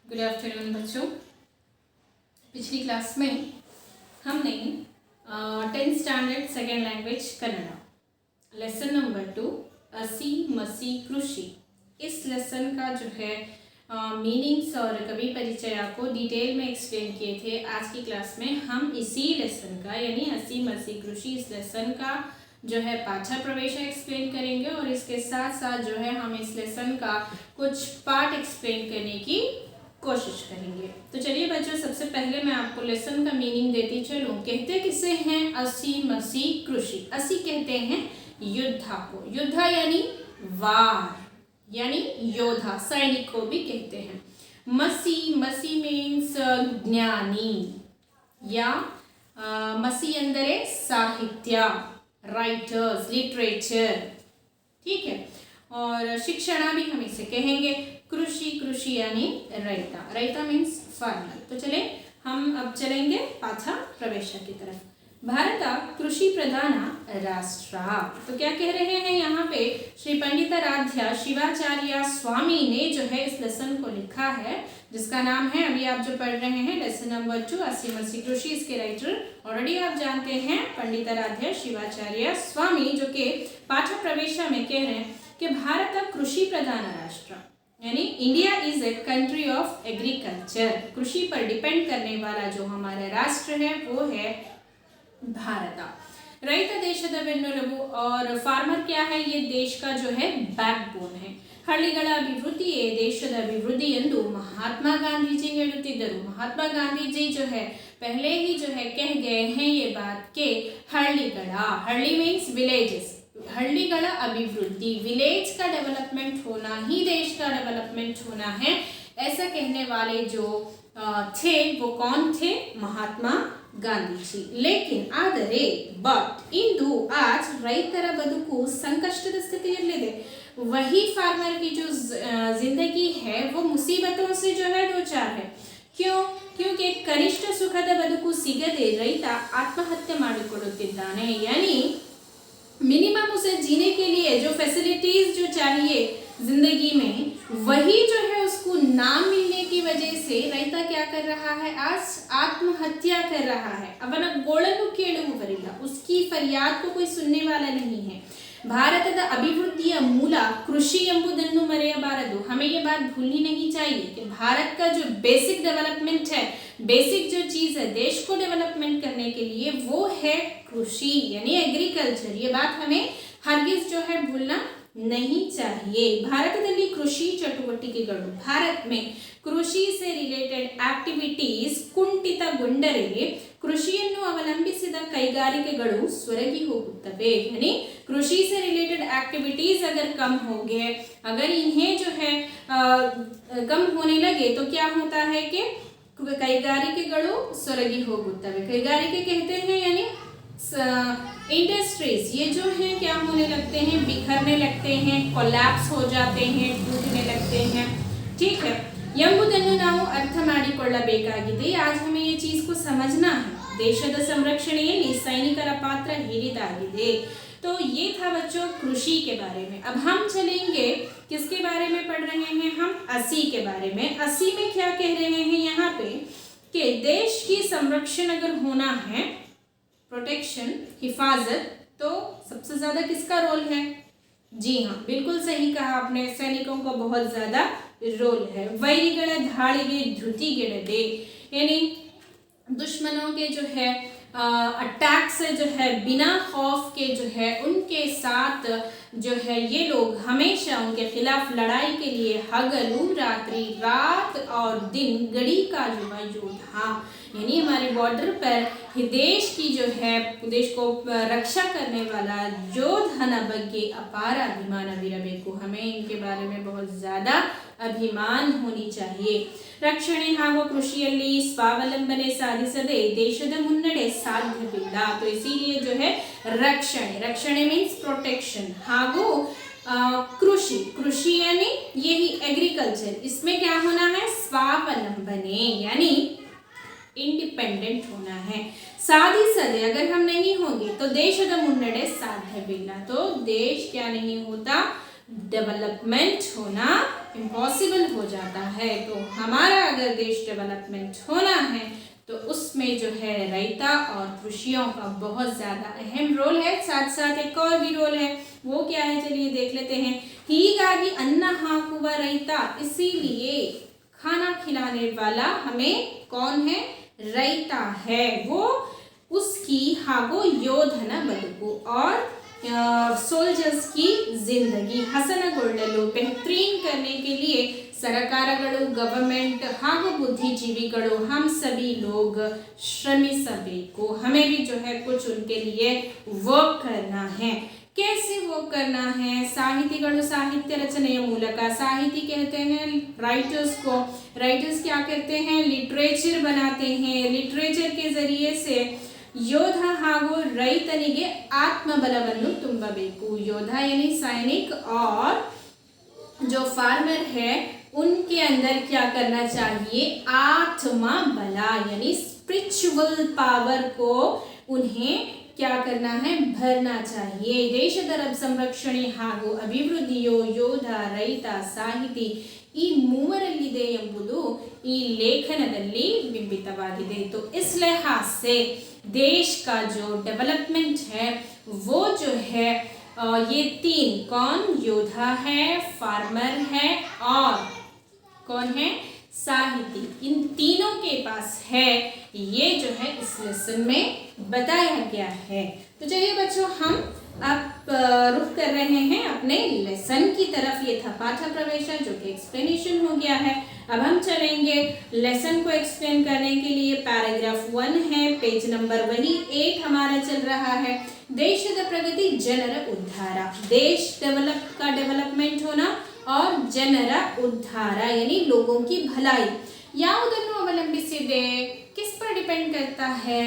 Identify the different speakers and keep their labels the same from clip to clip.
Speaker 1: Good afternoon बच्चों। पिछली class में हमने 10th standard second language Kannada lesson number 2 असी मसी कृषि, इस लेसन का जो है मीनिंग्स और कवि परिचय आपको डिटेल में एक्सप्लेन किए थे। आज की क्लास में हम इसी लेसन का यानी असी मसी कृषि इस लेसन का जो है पाठा प्रवेश एक्सप्लेन करेंगे और इसके साथ साथ जो है हम इस लेसन का कुछ पार्ट एक्सप्लेन करने की कोशिश करेंगे। तो चलिए बच्चों, सबसे पहले मैं आपको लेसन का मीनिंग देती चलूं। कहते किसे हैं असी मसी कृषि। असी कहते हैं युद्धा को, युद्धा यानी वार यानी योद्धा, सैनिक को भी कहते हैं। मसी, मसी मीन्स ज्ञानी या मसी अंदर साहित्य, राइटर्स, लिटरेचर, ठीक है। और शिक्षणा भी हम इसे कहेंगे। कृषि, कृषि यानी रैता, रैता मीन्स फार्मर। तो चले हम अब चलेंगे पाठा प्रवेश की तरफ। भारत कृषि प्रधान राष्ट्र। तो क्या कह रहे हैं यहाँ पे श्री पंडिताराध्य शिवाचार्य स्वामी ने जो है इस लेसन को लिखा है, जिसका नाम है अभी आप जो पढ़ रहे हैं लेसन नंबर 2 असी मसी कृषि। इसके राइटर ऑलरेडी आप जानते हैं पंडिताराध्य शिवाचार्य स्वामी, जो कि पाठा प्रवेश में कह रहे हैं कि भारत कृषि प्रधान राष्ट्र यानी India is a country of agriculture. कृषि पर डिपेंड करने वाला जो हमारा राष्ट्र है वो है भारत। रैत देशದ ಬೆನ್ನೆಲುಬು और फार्मर क्या है, ये देश का जो है बैकबोन है। ಹಳ್ಳಿಗಳ ಅಭಿವೃದ್ಧಿಯೇ ದೇಶದ ಅಭಿವೃದ್ಧಿ ಎಂದು महात्मा गांधी जी ಹೇಳುತ್ತಿದ್ದರು। महात्मा गांधी जी जो है पहले ही जो है कह गए हैं ये बात के हಳ್ಳಿಗಳ, हಳ್ಳಿ मीन्स विलेजेस, हಳ್ಳಿಗಳ अभिवृद्धि, विलेज का डेवलपमेंट होना ही देश का डेवलपमेंट होना है, ऐसा कहने वाले जो थे वो कौन थे, महात्मा ಗಾಂಧಿ ಜಿ। लेकिन ಆದರೆ ಬಟ್ ಇಂದು आज ರೈತರ ಬದುಕು ಸಂಕಷ್ಟದ ಸ್ಥಿತಿಯಲ್ಲಿದೆ। वही फार्मर की जो जिंदगी है वो मुसीबतों से जो है दो चार है। क्यों? क्योंकि कनिष्ठ सुखದ ಬದುಕು ಸಿಗದೆ रೈತ आत्महत्या ಮಾಡಿಕೊಳ್ಳುತ್ತಿದ್ದಾನೆ। यानी मिनिमम उसे जीने के लिए जो फैसिलिटीज जो चाहिए जिंदगी में वही जो है उसको ना मिलने की वजह से रैता क्या कर रहा है, आज आत्महत्या कर रहा है। ಅವನ ಗೋಳನ್ನು ಕೇಳುವವರಿಲ್ಲ, उसकी फरियाद को कोई सुनने वाला नहीं है। ಭಾರತದ ಅಭಿವೃದ್ಧಿಯ ಮೂಲ ಕೃಷಿ ಎಂಬುದನ್ನು ಮರೆಯಬಾರದು। हमें ये बात भूलनी नहीं चाहिए कि भारत का जो बेसिक डेवलपमेंट है, बेसिक जो चीज है देश को डेवलपमेंट करने के लिए वो है कृषि यानी एग्रीकल्चर। ये बात हमें हरगिज जो है भूलना नहीं चाहिए। ಭಾರತದಲ್ಲಿ ಕೃಷಿ ಚಟುವಟಿಕೆಗಳು, भारत में ಕೃಷಿ से रिलेटेड एक्टिविटीज ಕುಂಠಿತಗೊಂಡರೆ ಕೃಷಿಯನ್ನು ಅವಲಂಬಿಸಿದ ಕೈಗಾರಿಕೆಗಳು ಸೊರಗಿ ಹೋಗುತ್ತವೆ। यानी कृषि से रिलेटेड एक्टिविटीज अगर कम हो गए, अगर इन्हें जो है कम होने लगे तो क्या होता है कि ಕೈಗಾರಿಕೆಗಳು ಸೊರಗಿ ಹೋಗುತ್ತವೆ। ಕೈಗಾರಿಕೆ कहते हैं यानी इंडस्ट्रीज, ये जो है क्या होने लगते हैं, बिखरने लगते हैं, कोलैप्स हो जाते हैं, टूटने लगते हैं, ठीक है। ಎಂಬುದನ್ನು ನಾವು ಅರ್ಥ ಮಾಡಿಕೊಳ್ಳಬೇಕಾಗಿದೆ। आज हमें ये चीज को समझना है। ದೇಶದ ಸಂರಕ್ಷಣೆಯಲ್ಲಿ ಸೈನಿಕರ ಪಾತ್ರ ಹಿರಿದಾಗಿದೆ। तो ये था बच्चों कृषि के बारे में। अब हम चलेंगे किसके बारे में पढ़ रहे हैं, हम असी के बारे में। असी में क्या कह रहे हैं यहाँ पे कि देश की संरक्षण अगर होना है, प्रोटेक्शन, हिफाजत, तो सबसे ज्यादा किसका रोल है? जी हाँ, बिल्कुल सही कहा आपने, सैनिकों का बहुत ज्यादा रोल है। वैरिಗಳ ಧಾಳಿಗೆ ಧೃತಿಗೆಡದೆ यानी दुश्मनों के जो है अटैक से जो है बिना खौफ के जो है उनके साथ जो है ये लोग हमेशा उनके खिलाफ लड़ाई के लिए हगलू रात्रि, रात और दिन गड़ी का युवा योद्धा, यानी हमारे बॉर्डर पर देश की जो है देश को रक्षा करने वाला योधನ ಬಗ್ಗೆ अपार ಅಭಿಮಾನವಿರಬೇಕು। हमें इनके बारे में बहुत ज़्यादा अभिमान होनी चाहिए। ರಕ್ಷಣೆ ಹಾಗೂ ಕೃಷಿಯಲ್ಲಿ ಸ್ವಾವಲಂಬನೆ ಸಾಧಿಸದೆ ದೇಶದ ಮುನ್ನಡೆ ಸಾಧ್ಯವಿಲ್ಲ। तो इसीलिए जो है रक्षणे मीन्स प्रोटेक्शन ಹಾಗೂ कृषि, कृषि यानी यही एग्रीकल्चर, इसमें क्या होना है, स्वावलंबने यानी इंडिपेंडेंट होना है। ಸಾಧಿಸದೆ अगर हम नहीं होंगे तो ದೇಶದ ಮುನ್ನಡೆ ಸಾಧ್ಯವಿಲ್ಲ। तो देश क्या नहीं होता, डेवलपमेंट होना इम्पॉसिबल हो जाता है। तो हमारा अगर देश डेवलपमेंट होना है तो उसमें जो है रैयता और कृषियों का बहुत ज़्यादा अहम रोल है। साथ साथ एक और भी रोल है, वो क्या है चलिए देख लेते हैं। ಹೀಗಾಗಿ अन्न हाकुವ रैयता, इसीलिए खाना खिलाने वाला हमें कौन है? रैयता है। वो उसकी हागो ಯೋಧನ ಬದುಕು और सोल्जर्स की जिंदगी ಹಸನಗೊಳ್ಳಲು बेहतरीन करने के लिए सरकारಗಳು, गवर्नमेंट ಹಾಗೂ बुद्धिजीविಗಳು हम सभी लोग ಶ್ರಮಿಸಬೇಕು। हमें भी जो है कुछ उनके लिए वर्क करना है। कैसे वर्क करना है? साहितिಗಳು साहित्य रचನೆಯ ಮೂಲಕ, साहिती कहते हैं राइटर्स को, राइटर्स क्या करते हैं? लिटरेचर बनाते हैं। लिटरेचर के जरिए से ಯೋಧ ಹಾಗೂ ರೈತನಿಗೆ ಆತ್ಮಬಲವನ್ನು ತುಂಬಬೇಕು। ಯೋಧ यानी सैनिक और जो फार्मर है उनके अंदर क्या करना चाहिए? आत्मा बला यानी स्पिरिचुअल पावर को उन्हें क्या करना है? भरना चाहिए। ದೇಶದ ಸಂರಕ್ಷಣೆ ಹಾಗೂ ಅಭಿವೃದ್ಧಿಯು ಯೋಧ, ರೈತ, ಸಾಹಿತಿ ಈ ಮೂವರಲ್ಲಿದೆ ಎಂಬುದು ಈ ಲೇಖನದಲ್ಲಿ ಬಿಂಬಿತವಾಗಿದೆ। तो इस लिहाज से देश का जो डेवलपमेंट है वो जो है ये तीन, कौन? योद्धा है, फार्मर है और कौन है? साहिती। इन तीनों के पास है, ये जो है इस लेसन में बताया गया है। तो चलिए बच्चों, हम अब रुख कर रहे हैं अपने लेसन की तरफ। ये था पाठ प्रवेश जो कि एक्सप्लेनेशन हो गया है। अब हम चलेंगे लेसन को एक्सप्लेन करने के लिए। पैराग्राफ 1 है, पेज नंबर वही 8 हमारा चल रहा है। देशದ ಪ್ರಗತಿ ಜನರ ಉದ್ಧಾರ, देश का डेवलपमेंट होना और ಜನರ ಉದ್ಧಾರ यानी लोगों की भलाई ಯಾವುದನ್ನು ಅವಲಂಬಿಸಿದೆ? किस पर डिपेंड करता है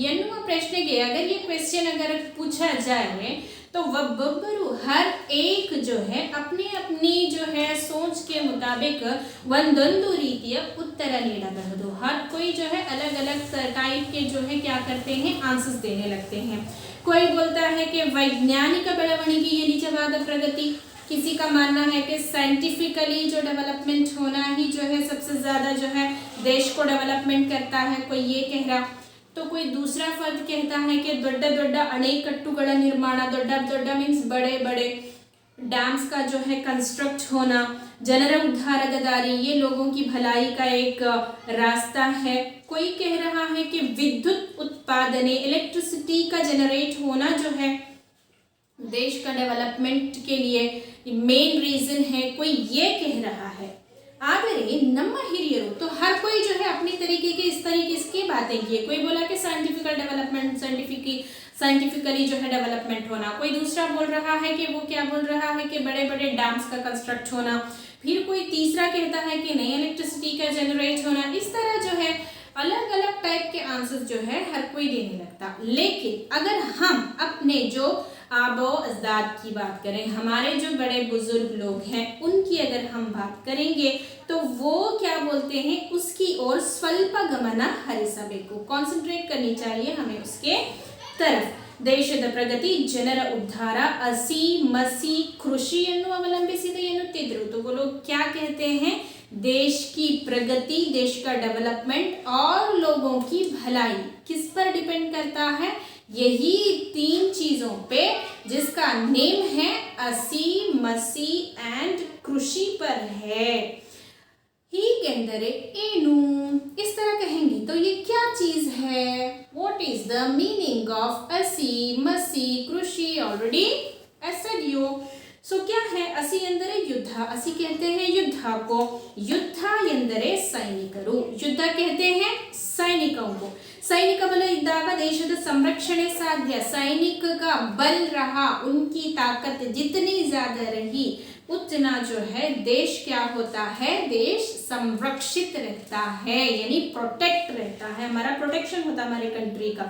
Speaker 1: ಎನ್ನುವ ಪ್ರಶ್ನೆಗೆ अगर ये क्वेश्चन अगर पूछा जाए तो ಒಬ್ಬೊಬ್ಬರು हर एक जो है अपनी अपनी जो है सोच के मुताबिक ಒಂದೊಂದು ರೀತಿಯ ಉತ್ತರ ನೀಡಬಹುದು। हर कोई जो है अलग अलग टाइप के जो है क्या करते हैं? आंसर्स देने लगते हैं। कोई बोलता है कि वैज्ञानिक ಬೆಳವಣಿಗೆ ये निजवाद प्रगति, किसी का मानना है कि साइंटिफिकली जो डेवलपमेंट होना ही जो है सबसे ज़्यादा जो है देश को डेवलपमेंट करता है, कोई ये कह रहा। तो कोई दूसरा फर्द कहता है कि ದೊಡ್ಡ ದೊಡ್ಡ ಅಣೆಕಟ್ಟುಗಳ ನಿರ್ಮಾಣ, ದೊಡ್ಡ ದೊಡ್ಡ मीन्स बड़े बड़े डैम्स का जो है कंस्ट्रक्ट होना, जनर उद्धारक दारी, ये लोगों की भलाई का एक रास्ता है। कोई कह रहा है कि विद्युत उत्पादन, इलेक्ट्रिसिटी का जनरेट होना जो है देश का डेवलपमेंट के लिए मेन रीजन है, कोई ये कह रहा है। ಆದರೆ ನಮ್ಮ ಹಿರಿಯರು तो हर कोई जो है अपनी तरीके के इस तरीके की बातें किए। कोई बोला कि साइंटिफिकल डेवलपमेंट, साइंटिफिकली जो है डेवलपमेंट होना, कोई दूसरा बोल रहा है कि वो क्या बोल रहा है कि बड़े बड़े डैम्स का कंस्ट्रक्ट होना, फिर कोई तीसरा कहता है कि नई इलेक्ट्रिसिटी का जनरेट होना। इस तरह जो है अलग अलग टाइप के आंसर्स जो है हर कोई देने लगता। लेकिन अगर हम अपने जो आबो अजदाद की बात करें, हमारे जो बड़े बुजुर्ग लोग हैं उनकी अगर हम बात करेंगे तो वो क्या बोलते हैं? उसकी ओर स्वल्प गमन हरिसबेकु, कॉन्सेंट्रेट करनी चाहिए हमें उसके तरफ। ದೇಶದ ಪ್ರಗತಿ ಜನರ ಉದ್ಧಾರ ಅಸಿ ಮಸಿ ಕೃಷಿಯನ್ನು ಅವಲಂಬಿಸಿದೆ ಎನ್ನುತ್ತಿದ್ರು। तो वो लोग क्या कहते हैं? देश की प्रगति, देश का डेवलपमेंट और लोगों की भलाई किस पर डिपेंड करता है? यही तीन चीजों पे, जिसका नेम है असी मसी एंड कृषि पर है। ಹೀಗೆಂದರೆ ಏನು? इस तरह कहेंगी तो ये क्या चीज है? What is the meaning of असी मसी कृषि? Already I said you. सो क्या है? असी ಎಂದರೆ युद्ध, असी कहते हैं युद्ध को, युद्ध ಎಂದರೆ ಸೈನಿಕರು, युद्ध कहते हैं सैनिकों को। सैनिक बल इद्दाग देशದ संरक्षणे साध्य, सैनिक का बल रहा, उनकी ताकत जितनी ज्यादा रही उतना जो है देश क्या होता है? देश संरक्षित रहता है यानी प्रोटेक्ट रहता है, हमारा प्रोटेक्शन होता है हमारे कंट्री का।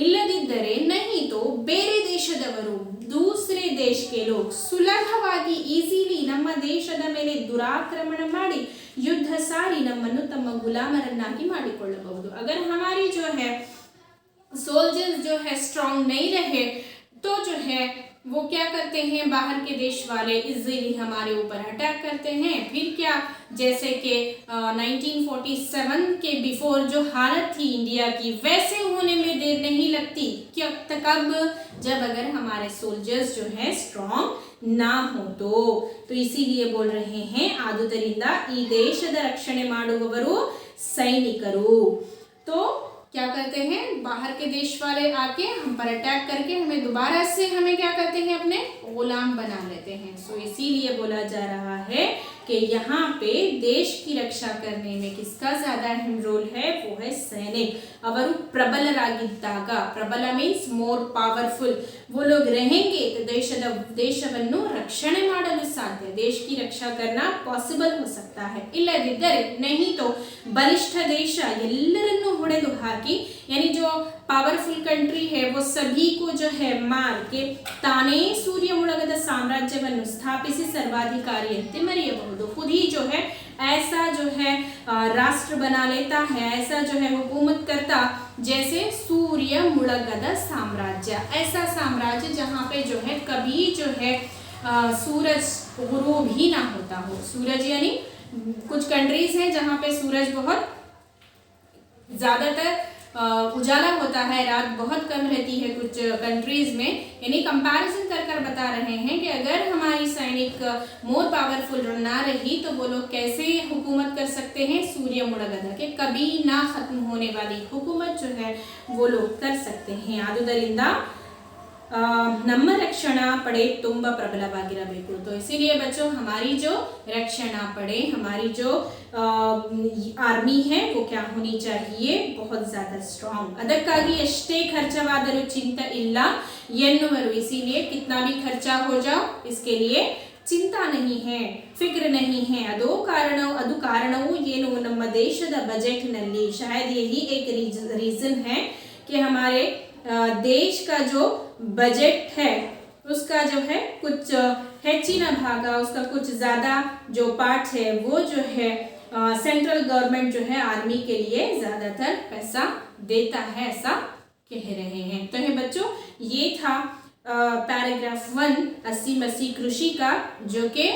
Speaker 1: ಇಲ್ಲದಿದ್ದರೆ नहीं तो ಬೇರೆ ದೇಶದವರು, दूसरे देश के लोग ಸುಲಭವಾಗಿ ಈಸಿಲಿ ನಮ್ಮ ದೇಶದ ಮೇಲೆ ದುರಾಕ್ರಮಣ ಮಾಡಿ युद्ध सारी ನಮ್ಮನ್ನು ತಮ್ಮ ಗುಲಾಮರನ್ನಾಗಿ ಮಾಡಿಕೊಳ್ಳಬಹುದು। अगर हमारी जो है सोल्जर्स जो है स्ट्रांग नहीं रहे तो जो है वो क्या करते हैं, बाहर के देश वाले इजीली हमारे ऊपर अटैक करते हैं। फिर क्या, जैसे कि 1947 के बिफोर जो हालत थी इंडिया की, वैसे होने में देर नहीं लगती। क्या कब, जब अगर हमारे सोल्जर्स जो है स्ट्रॉन्ग ना हो तो इसीलिए बोल रहे हैं ಆದುದರಿಂದ ಈ ದೇಶದ ರಕ್ಷಣೆ ಮಾಡುವವರು सैनिकರು। तो क्या करते हैं, बाहर के देश वाले आके हम पर अटैक करके हमें दोबारा से हमें क्या करते हैं, अपने गुलाम बना लेते हैं। सो इसीलिए बोला जा रहा है कि यहाँ पे देश की रक्षा करने में किसका ज्यादा अहम रोल है, वो है सैनिक। ಅವರು ಪ್ರಬಲರಾಗಿದ್ದಾಗ, ಪ್ರಬಲ ಮೀನ್ಸ್ ಮೋರ್ ಪವರ್ಫುಲ್, वो लोग रहेंगे तो ದೇಶವನ್ನು ರಕ್ಷಣೆ ಮಾಡಲು ಸಾಧ್ಯ, देश की रक्षा करना पॉसिबल हो सकता है। ಇಲ್ಲದಿದ್ದರೆ नहीं तो बलिष्ठ देश ಎಲ್ಲರನ್ನೂ ಹೊಡೆದು ಹಾಕಿ, यानी जो पावरफुल कंट्री है वो सभी को जो है मार के ताನೇ सूर्य मुळगದ ಸಾಮ್ರಾಜ್ಯವನ್ನು ಸ್ಥಾಪಿಸಿ ಸರ್ವಾಧಿಕಾರಿಯಂತೆ ಮೆರೆಯಬಹುದು। खुद ही जो है ऐसा जो है राष्ट्र बना लेता है, ऐसा जो है हुकूमत करता जैसे सूर्य मुळगದ साम्राज्य, ऐसा साम्राज्य जहाँ पे जो है कभी जो है सूरज गुरूब ही ना होता हो। सूरज यानी कुछ कंट्रीज हैं जहाँ पे सूरज बहुत ज़्यादातर उजाला होता है, रात बहुत कम रहती है कुछ कंट्रीज में। यानी कंपैरिजन कर बता रहे हैं कि अगर हमारी सैनिक मोर पावरफुल ना रही तो वो लोग कैसे हुकूमत कर सकते हैं, सूर्य मुळगದ के कभी ना खत्म होने वाली हुकूमत जो है वो लोग कर सकते हैं। ಆದುದರಿಂದ ನಮ್ಮ रक्षणा पड़े ತುಂಬಾ ಪ್ರಬಲವಾಗಿರಬೇಕು। तो इसीलिए बच्चों हमारी जो रक्षणा पड़े, हमारी जो आर्मी है वो क्या होनी चाहिए, बहुत ज़्यादा स्ट्रॉन्ग। ಅದಕ್ಕಾಗಿ ಎಷ್ಟೇ ಖರ್ಚವಾದರೂ ಚಿಂತೆ ಇಲ್ಲ ಎನ್ನುವರು। इसीलिए कितना भी खर्चा हो जाओ इसके लिए चिंता नहीं है, फिक्र नहीं है। ಅದು ಕಾರಣವು ಏನು, ನಮ್ಮ ದೇಶದ ಬಜೆಟ್ನಲ್ಲಿ शायद यही एक रीज़न है कि हमारे देश का जो बजट है उसका जो है कुछ ಹೆಚ್ಚಿನ भाग, उसका कुछ ज़्यादा जो पार्ट है वो जो है सेंट्रल गवर्नमेंट जो है आर्मी के लिए ज़्यादातर पैसा देता है, ऐसा कह रहे हैं। तो है बच्चों, ये था पैराग्राफ 1 अस्सी मसी कृषि का, जो कि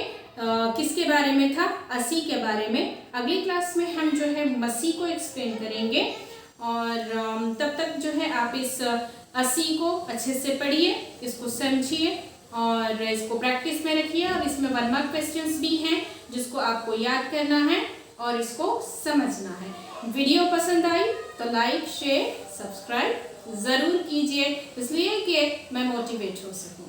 Speaker 1: किसके बारे में था, अस्सी के बारे में। अगली क्लास में हम जो है मसी को एक्सप्लेन करेंगे, और तब तक जो है आप इस 80 को अच्छे से पढ़िए, इसको समझिए और इसको प्रैक्टिस में रखिए। और इसमें 1 मार्क क्वेश्चंस भी हैं जिसको आपको याद करना है और इसको समझना है। वीडियो पसंद आई तो लाइक, शेयर, सब्सक्राइब ज़रूर कीजिए, इसलिए कि मैं मोटिवेट हो सकूँ।